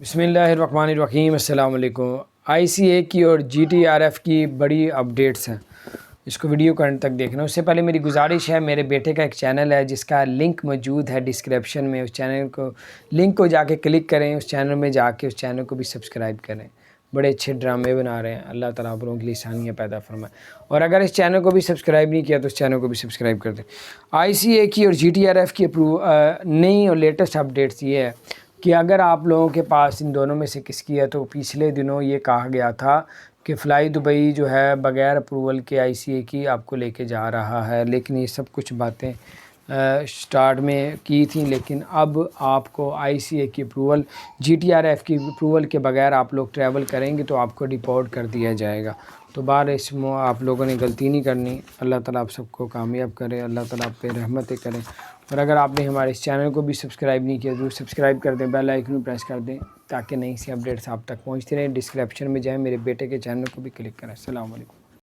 بسم اللہ الرحمن الرحیم۔ السلام علیکم۔ آئی سی اے کی اور جی ٹی آر ایف کی بڑی اپڈیٹس ہیں، اس کو ویڈیو کرنے تک دیکھنا۔ اس سے پہلے میری گزارش ہے، میرے بیٹے کا ایک چینل ہے جس کا لنک موجود ہے ڈسکرپشن میں، اس چینل کو لنک کو جا کے کلک کریں، اس چینل میں جا کے اس چینل کو بھی سبسکرائب کریں۔ بڑے اچھے ڈرامے بنا رہے ہیں، اللہ تعالیٰ آپ لوگوں کے لیے آسانیاں پیدا فرمائے۔ اور اگر اس چینل کو بھی سبسکرائب نہیں کیا تو اس چینل کو بھی سبسکرائب کر دیں۔ آئی سی اے کی اور جی ٹی آر ایف کی نئی اور لیٹسٹ اپڈیٹس یہ ہے کہ اگر آپ لوگوں کے پاس ان دونوں میں سے کس کی ہے، تو پچھلے دنوں یہ کہا گیا تھا کہ فلائی دبئی جو ہے بغیر اپروول کے آئی سی اے کی آپ کو لے کے جا رہا ہے، لیکن یہ سب کچھ باتیں سٹارٹ میں کی تھیں، لیکن اب آپ کو آئی سی اے کی approval, G T R F کی اپروول کے بغیر آپ لوگ ٹریول کریں گے تو آپ کو ڈیپورٹ کر دیا جائے گا۔ تو اس میں آپ لوگوں نے غلطی نہیں کرنی۔ اللہ تعالیٰ آپ سب کو کامیاب کرے، اللہ تعالیٰ آپ پہ رحمتیں کرے۔ اور اگر آپ نے ہمارے اس چینل کو بھی سبسکرائب نہیں کیا تو سبسکرائب کر دیں، بیل آئیکن پریس کر دیں تاکہ نئی سی اپڈیٹس آپ تک پہنچتی رہیں۔ ڈسکرپشن میں جائیں، میرے بیٹے کے چینل کو بھی کلک کریں۔ السلام علیکم۔